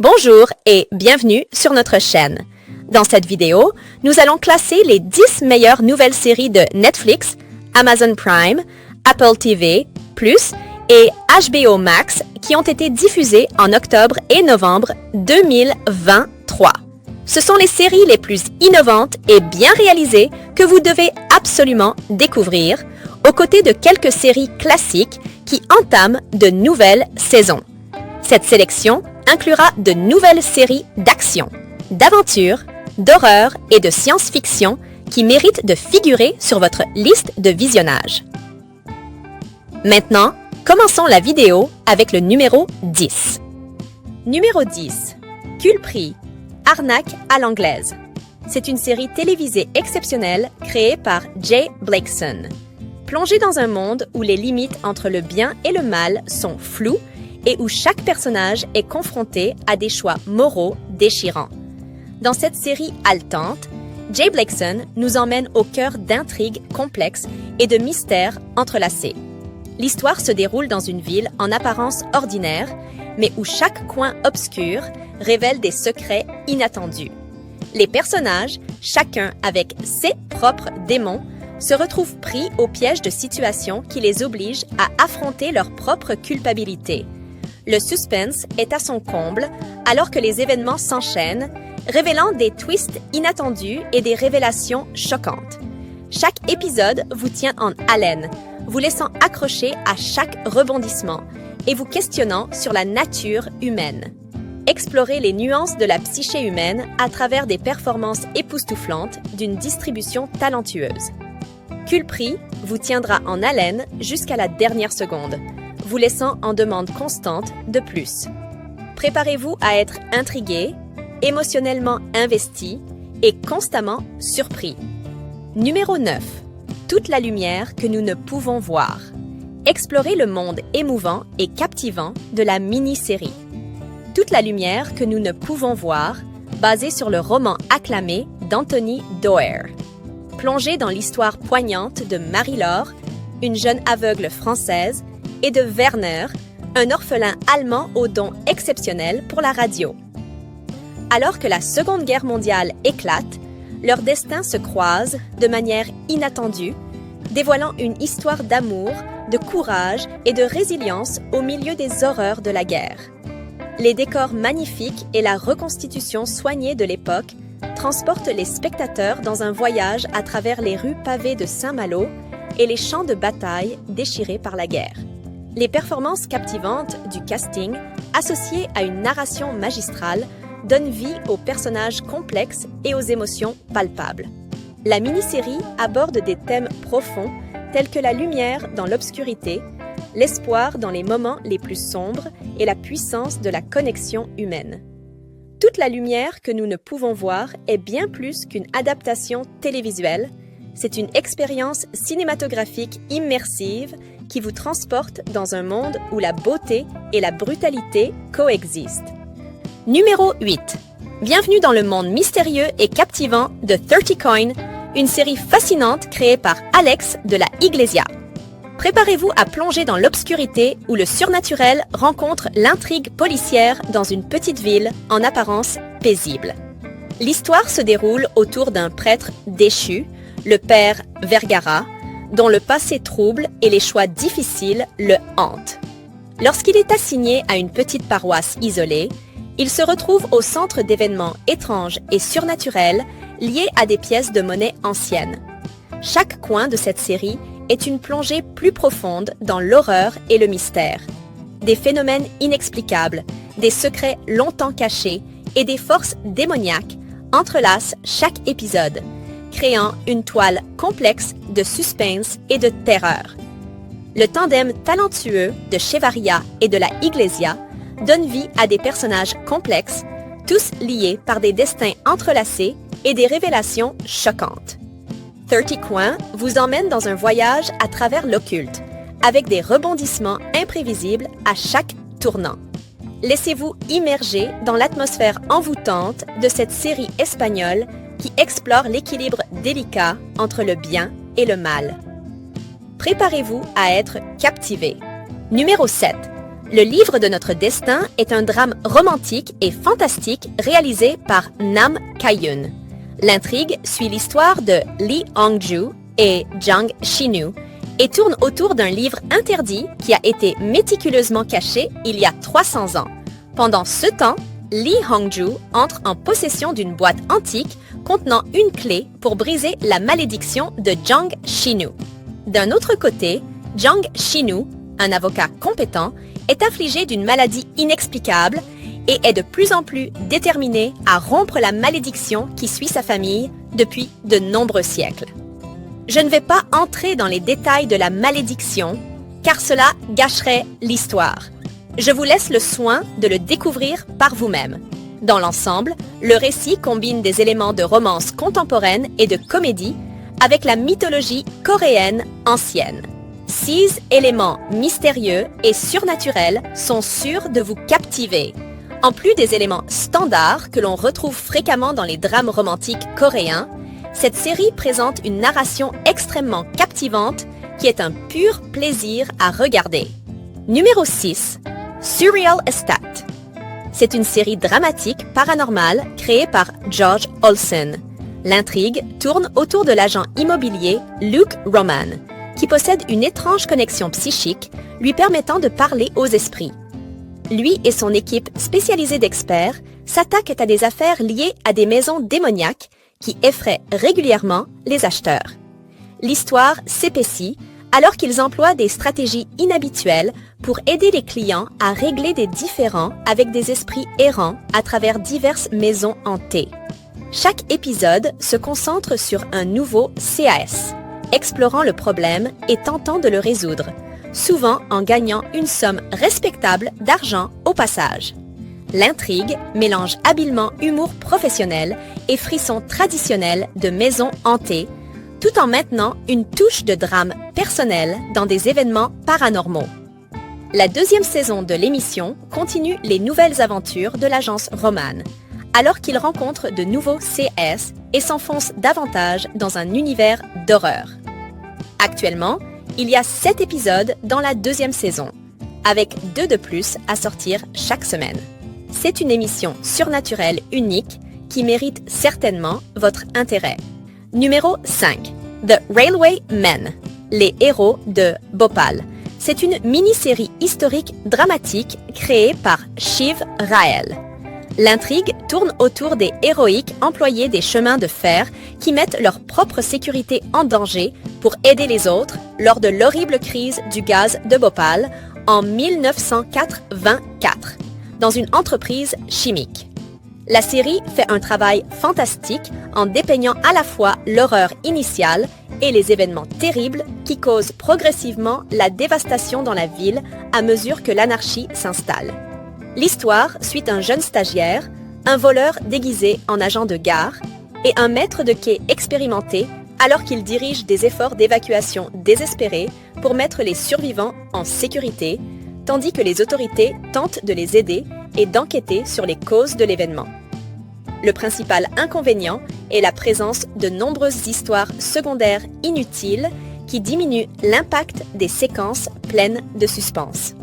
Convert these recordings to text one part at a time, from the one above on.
Bonjour et bienvenue sur notre chaîne. Dans cette vidéo, nous allons classer les 10 meilleures nouvelles séries de Netflix, Amazon Prime, Apple TV+, et HBO Max qui ont été diffusées en octobre et novembre 2023. Ce sont les séries les plus innovantes et bien réalisées que vous devez absolument découvrir, aux côtés de quelques séries classiques qui entament de nouvelles saisons. Cette sélection inclura de nouvelles séries d'action, d'aventure, d'horreur et de science-fiction qui méritent de figurer sur votre liste de visionnage. Maintenant, commençons la vidéo avec le numéro 10. Numéro 10. Culperie, arnaque à l'anglaise. C'est une série télévisée exceptionnelle créée par Jay Blakeson. Plongée dans un monde où les limites entre le bien et le mal sont floues et où chaque personnage est confronté à des choix moraux déchirants. Dans cette série haletante, Jay Blakeson nous emmène au cœur d'intrigues complexes et de mystères entrelacés. L'histoire se déroule dans une ville en apparence ordinaire, mais où chaque coin obscur révèle des secrets inattendus. Les personnages, chacun avec ses propres démons, se retrouvent pris au piège de situations qui les obligent à affronter leur propre culpabilité. Le suspense est à son comble alors que les événements s'enchaînent, révélant des twists inattendus et des révélations choquantes. Chaque épisode vous tient en haleine, vous laissant accrocher à chaque rebondissement et vous questionnant sur la nature humaine. Explorez les nuances de la psyché humaine à travers des performances époustouflantes d'une distribution talentueuse. Culperie vous tiendra en haleine jusqu'à la dernière seconde, vous laissant en demande constante de plus. Préparez-vous à être intrigué, émotionnellement investi et constamment surpris. Numéro 9. Toute la lumière que nous ne pouvons voir. Explorez le monde émouvant et captivant de la mini-série. Toute la lumière que nous ne pouvons voir, basée sur le roman acclamé d'Anthony Doerr. Plongez dans l'histoire poignante de Marie-Laure, une jeune aveugle française, et de Werner, un orphelin allemand aux dons exceptionnels pour la radio. Alors que la Seconde Guerre mondiale éclate, leurs destins se croisent de manière inattendue, dévoilant une histoire d'amour, de courage et de résilience au milieu des horreurs de la guerre. Les décors magnifiques et la reconstitution soignée de l'époque transportent les spectateurs dans un voyage à travers les rues pavées de Saint-Malo et les champs de bataille déchirés par la guerre. Les performances captivantes du casting, associées à une narration magistrale, donnent vie aux personnages complexes et aux émotions palpables. La mini-série aborde des thèmes profonds tels que la lumière dans l'obscurité, l'espoir dans les moments les plus sombres et la puissance de la connexion humaine. Toute la lumière que nous ne pouvons voir est bien plus qu'une adaptation télévisuelle. C'est une expérience cinématographique immersive qui vous transporte dans un monde où la beauté et la brutalité coexistent. Numéro 8. Bienvenue dans le monde mystérieux et captivant de 30 Coin, une série fascinante créée par Alex de la Iglesia. Préparez-vous à plonger dans l'obscurité où le surnaturel rencontre l'intrigue policière dans une petite ville en apparence paisible. L'histoire se déroule autour d'un prêtre déchu, le père Vergara, dont le passé trouble et les choix difficiles le hantent. Lorsqu'il est assigné à une petite paroisse isolée, il se retrouve au centre d'événements étranges et surnaturels liés à des pièces de monnaie anciennes. Chaque coin de cette série est une plongée plus profonde dans l'horreur et le mystère. Des phénomènes inexplicables, des secrets longtemps cachés et des forces démoniaques entrelacent chaque épisode, créant une toile complexe de suspense et de terreur. Le tandem talentueux de Chevaria et de la Iglesia donne vie à des personnages complexes, tous liés par des destins entrelacés et des révélations choquantes. 30 Coins vous emmène dans un voyage à travers l'occulte, avec des rebondissements imprévisibles à chaque tournant. Laissez-vous immerger dans l'atmosphère envoûtante de cette série espagnole qui explore l'équilibre délicat entre le bien et le mal. Préparez-vous à être captivé. Numéro 7. Le livre de notre destin est un drame romantique et fantastique réalisé par Nam Kayun. L'intrigue suit l'histoire de Lee Hong-ju et Jang Shi-nu et tourne autour d'un livre interdit qui a été méticuleusement caché il y a 300 ans. Pendant ce temps, Lee Hong-ju entre en possession d'une boîte antique contenant une clé pour briser la malédiction de Jang Shi-nu. D'un autre côté, Jang Shi-nu, un avocat compétent, est affligé d'une maladie inexplicable et est de plus en plus déterminé à rompre la malédiction qui suit sa famille depuis de nombreux siècles. Je ne vais pas entrer dans les détails de la malédiction, car cela gâcherait l'histoire. Je vous laisse le soin de le découvrir par vous-même. Dans l'ensemble, le récit combine des éléments de romance contemporaine et de comédie avec la mythologie coréenne ancienne. 6 éléments mystérieux et surnaturels sont sûrs de vous captiver. En plus des éléments standards que l'on retrouve fréquemment dans les drames romantiques coréens, cette série présente une narration extrêmement captivante qui est un pur plaisir à regarder. Numéro 6. Surreal Estate. C'est une série dramatique paranormale créée par George Olsen. L'intrigue tourne autour de l'agent immobilier Luke Roman, qui possède une étrange connexion psychique lui permettant de parler aux esprits. Lui et son équipe spécialisée d'experts s'attaquent à des affaires liées à des maisons démoniaques qui effraient régulièrement les acheteurs. L'histoire s'épaissit alors qu'ils emploient des stratégies inhabituelles pour aider les clients à régler des différends avec des esprits errants à travers diverses maisons hantées. Chaque épisode se concentre sur un nouveau CAS, explorant le problème et tentant de le résoudre, souvent en gagnant une somme respectable d'argent au passage. L'intrigue mélange habilement humour professionnel et frissons traditionnels de maisons hantées, tout en maintenant une touche de drame personnel dans des événements paranormaux. La deuxième saison de l'émission continue les nouvelles aventures de l'agence Roman, alors qu'il rencontre de nouveaux CS et s'enfonce davantage dans un univers d'horreur. Actuellement, il y a 7 épisodes dans la deuxième saison, avec 2 de plus à sortir chaque semaine. C'est une émission surnaturelle unique qui mérite certainement votre intérêt. Numéro 5. The Railway Men, les héros de Bhopal. C'est une mini-série historique dramatique créée par Shiv Rael. L'intrigue tourne autour des héroïques employés des chemins de fer qui mettent leur propre sécurité en danger pour aider les autres lors de l'horrible crise du gaz de Bhopal en 1984 dans une entreprise chimique. La série fait un travail fantastique en dépeignant à la fois l'horreur initiale et les événements terribles qui causent progressivement la dévastation dans la ville à mesure que l'anarchie s'installe. L'histoire suit un jeune stagiaire, un voleur déguisé en agent de gare et un maître de quai expérimenté alors qu'il dirige des efforts d'évacuation désespérés pour mettre les survivants en sécurité, tandis que les autorités tentent de les aider et d'enquêter sur les causes de l'événement. Le principal inconvénient est la présence de nombreuses histoires secondaires inutiles qui diminuent l'impact des séquences pleines de suspense.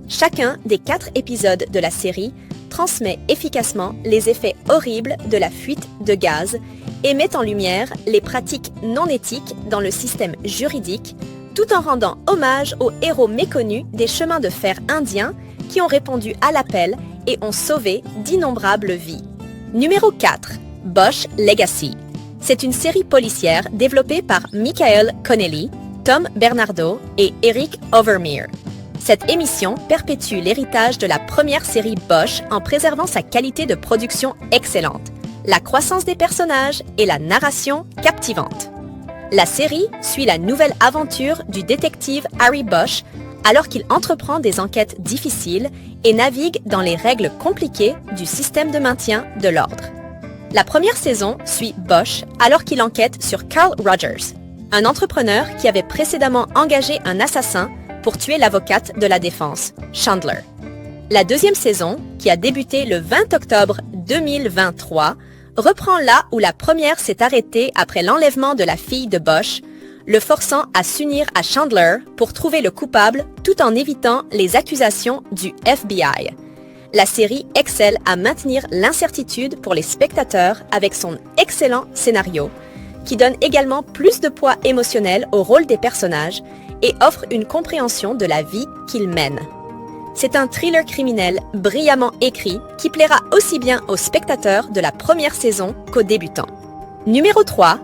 Chacun des 4 épisodes de la série transmet efficacement les effets horribles de la fuite de gaz et met en lumière les pratiques non éthiques dans le système juridique, tout en rendant hommage aux héros méconnus des chemins de fer indiens qui ont répondu à l'appel et ont sauvé d'innombrables vies. Numéro 4. Bosch Legacy. C'est une série policière développée par Michael Connelly, Tom Bernardo et Eric Overmyer. Cette émission perpétue l'héritage de la première série Bosch en préservant sa qualité de production excellente, la croissance des personnages et la narration captivante. La série suit la nouvelle aventure du détective Harry Bosch alors qu'il entreprend des enquêtes difficiles et navigue dans les règles compliquées du système de maintien de l'ordre. La première saison suit Bosch alors qu'il enquête sur Carl Rogers, un entrepreneur qui avait précédemment engagé un assassin pour tuer l'avocate de la défense, Chandler. La deuxième saison, qui a débuté le 20 octobre 2023, reprend là où la première s'est arrêtée après l'enlèvement de la fille de Bosch, le forçant à s'unir à Chandler pour trouver le coupable tout en évitant les accusations du FBI. La série excelle à maintenir l'incertitude pour les spectateurs avec son excellent scénario, qui donne également plus de poids émotionnel au rôle des personnages et offre une compréhension de la vie qu'ils mènent. C'est un thriller criminel brillamment écrit qui plaira aussi bien aux spectateurs de la première saison qu'aux débutants. Numéro 3,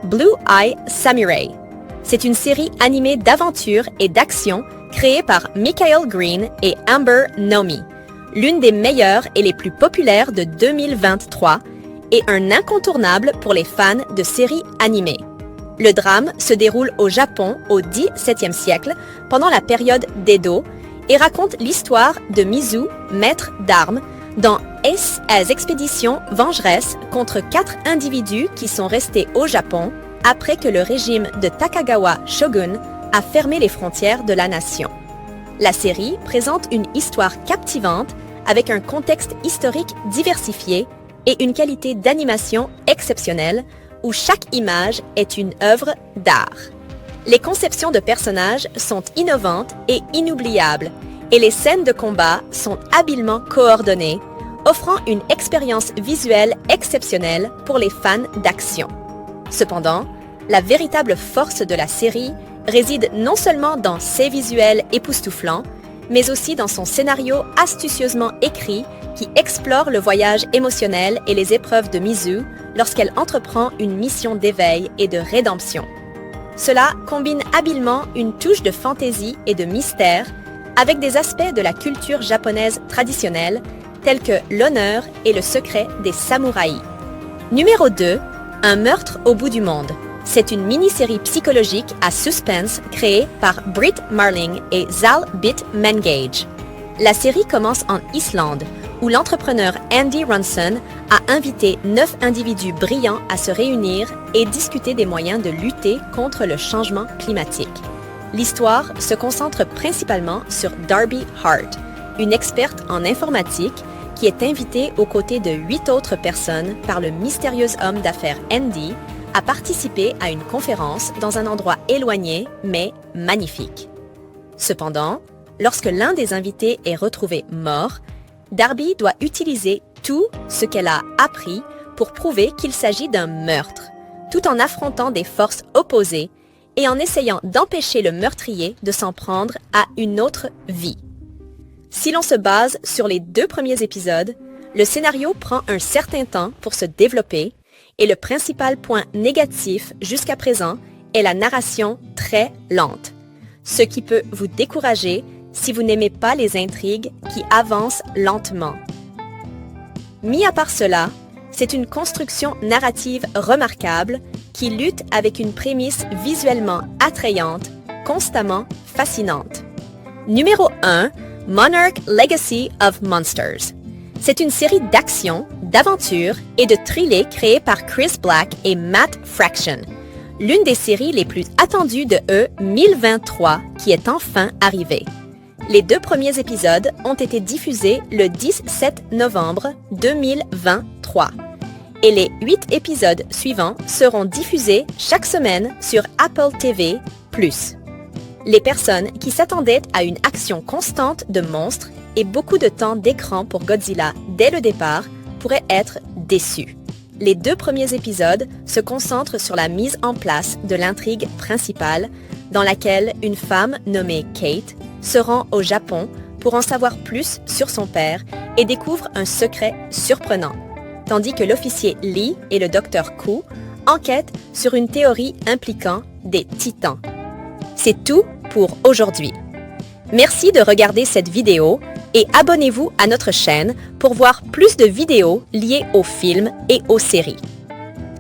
Blue Eye Samurai. C'est une série animée d'aventure et d'action créée par Michael Green et Amber Nomi, l'une des meilleures et les plus populaires de 2023 et un incontournable pour les fans de séries animées. Le drame se déroule au Japon au XVIIe siècle, pendant la période d'Edo, et raconte l'histoire de Mizu, maître d'armes, dans les expéditions vengeresses contre 4 individus qui sont restés au Japon après que le régime de Takagawa Shogun a fermé les frontières de la nation. La série présente une histoire captivante avec un contexte historique diversifié et une qualité d'animation exceptionnelle où chaque image est une œuvre d'art. Les conceptions de personnages sont innovantes et inoubliables et les scènes de combat sont habilement coordonnées, offrant une expérience visuelle exceptionnelle pour les fans d'action. Cependant, la véritable force de la série réside non seulement dans ses visuels époustouflants, mais aussi dans son scénario astucieusement écrit qui explore le voyage émotionnel et les épreuves de Mizu lorsqu'elle entreprend une mission d'éveil et de rédemption. Cela combine habilement une touche de fantaisie et de mystère avec des aspects de la culture japonaise traditionnelle tels que l'honneur et le secret des samouraïs. Numéro 2, Un meurtre au bout du monde. C'est une mini-série psychologique à suspense créée par Britt Marling et Zal Bitt-Mengage. La série commence en Islande, où l'entrepreneur Andy Ronson a invité 9 individus brillants à se réunir et discuter des moyens de lutter contre le changement climatique. L'histoire se concentre principalement sur Darby Hart, une experte en informatique qui est invitée aux côtés de 8 autres personnes par le mystérieux homme d'affaires Andy à participer à une conférence dans un endroit éloigné mais magnifique. Cependant, lorsque l'un des invités est retrouvé mort, Darby doit utiliser tout ce qu'elle a appris pour prouver qu'il s'agit d'un meurtre, tout en affrontant des forces opposées et en essayant d'empêcher le meurtrier de s'en prendre à une autre vie. Si l'on se base sur les 2 premiers épisodes, le scénario prend un certain temps pour se développer et le principal point négatif jusqu'à présent est la narration très lente, ce qui peut vous décourager si vous n'aimez pas les intrigues qui avancent lentement. Mis à part cela, c'est une construction narrative remarquable qui lutte avec une prémisse visuellement attrayante, constamment fascinante. Numéro 1, Monarch Legacy of Monsters. C'est une série d'action, d'aventure et de thriller créée par Chris Black et Matt Fraction, l'une des séries les plus attendues de 2023 qui est enfin arrivée. Les 2 premiers épisodes ont été diffusés le 17 novembre 2023 et les 8 épisodes suivants seront diffusés chaque semaine sur Apple TV+. Les personnes qui s'attendaient à une action constante de monstres et beaucoup de temps d'écran pour Godzilla dès le départ pourraient être déçues. Les 2 premiers épisodes se concentrent sur la mise en place de l'intrigue principale dans laquelle une femme nommée Kate se rend au Japon pour en savoir plus sur son père et découvre un secret surprenant, tandis que l'officier Lee et le docteur Ku enquêtent sur une théorie impliquant des titans. C'est tout pour aujourd'hui. Merci de regarder cette vidéo et abonnez-vous à notre chaîne pour voir plus de vidéos liées aux films et aux séries.